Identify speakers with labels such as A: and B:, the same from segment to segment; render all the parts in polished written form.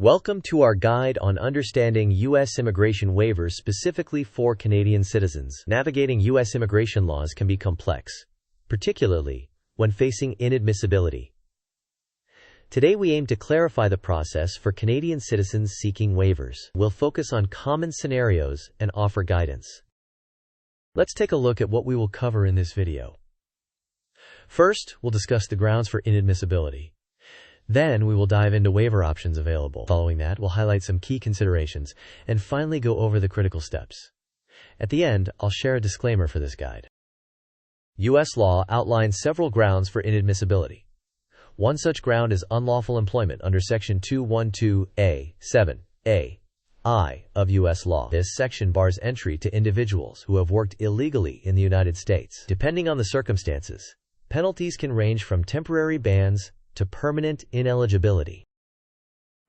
A: Welcome to our guide on understanding U.S. immigration waivers specifically for Canadian citizens. Navigating U.S. immigration laws can be complex, particularly when facing inadmissibility. Today we aim to clarify the process for Canadian citizens seeking waivers. We'll focus on common scenarios and offer guidance. Let's take a look at what we will cover in this video. First, we'll discuss the grounds for inadmissibility. Then we will dive into waiver options available. Following that, we'll highlight some key considerations and finally go over the critical steps. At the end, I'll share a disclaimer for this guide. U.S. law outlines several grounds for inadmissibility. One such ground is unlawful employment under Section 212(a)(7)(a)(I) of U.S. law. This section bars entry to individuals who have worked illegally in the United States. Depending on the circumstances, penalties can range from temporary bans to permanent ineligibility.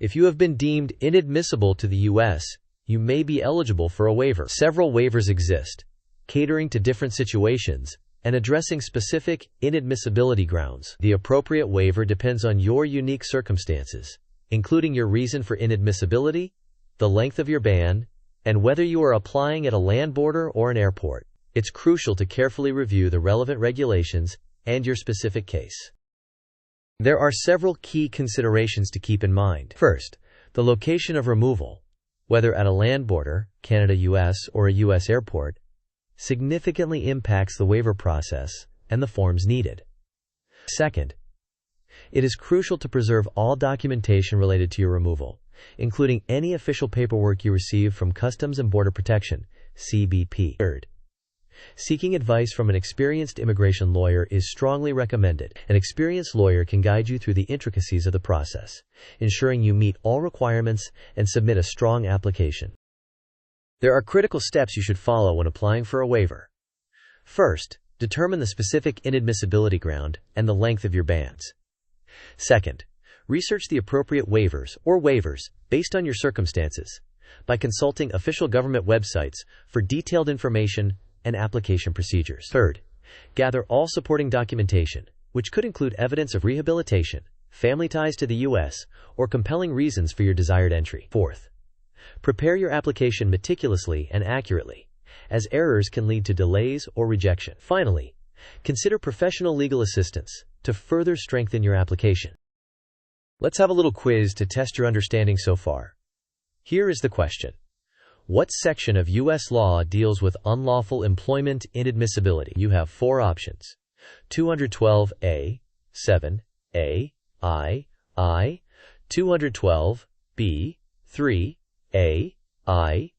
A: If you have been deemed inadmissible to the U.S., you may be eligible for a waiver. Several waivers exist, catering to different situations and addressing specific inadmissibility grounds. The appropriate waiver depends on your unique circumstances, including your reason for inadmissibility, the length of your ban, and whether you are applying at a land border or an airport. It's crucial to carefully review the relevant regulations and your specific case. There are several key considerations to keep in mind. First, the location of removal, whether at a land border, Canada-US, or a U.S. airport, significantly impacts the waiver process and the forms needed. Second, it is crucial to preserve all documentation related to your removal, including any official paperwork you receive from Customs and Border Protection, CBP. Third, seeking advice from an experienced immigration lawyer is strongly recommended. An experienced lawyer can guide you through the intricacies of the process, ensuring you meet all requirements and submit a strong application. There are critical steps you should follow when applying for a waiver. First, determine the specific inadmissibility ground and the length of your bans. Second, research the appropriate waivers or waivers based on your circumstances by consulting official government websites for detailed information and application procedures. Third, gather all supporting documentation, which could include evidence of rehabilitation, family ties to the U.S., or compelling reasons for your desired entry. Fourth, prepare your application meticulously and accurately, as errors can lead to delays or rejection. Finally, consider professional legal assistance to further strengthen your application. Let's have a little quiz to test your understanding so far. Here is the question. What section of U.S. law deals with unlawful employment inadmissibility? You have four options: 212(a), 7(a), I, 212(b), 3(a), I,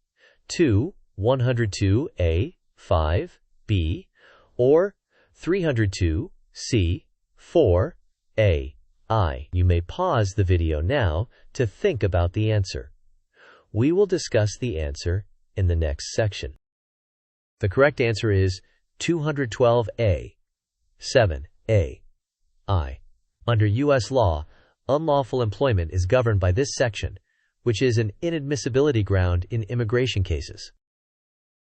A: 102(a), 5(b), or 302(c), 4(a), I. You may pause the video now to think about the answer. We will discuss the answer in the next section. The correct answer is 212(a), 7(a), I. Under U.S. law, unlawful employment is governed by this section, which is an inadmissibility ground in immigration cases.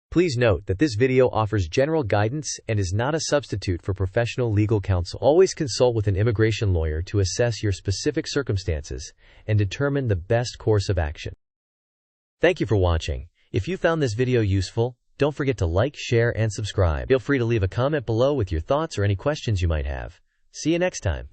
A: Please note that this video offers general guidance and is not a substitute for professional legal counsel. Always consult with an immigration lawyer to assess your specific circumstances and determine the best course of action. Thank you for watching. If you found this video useful, don't forget to like, share, and subscribe. Feel free to leave a comment below with your thoughts or any questions you might have. See you next time.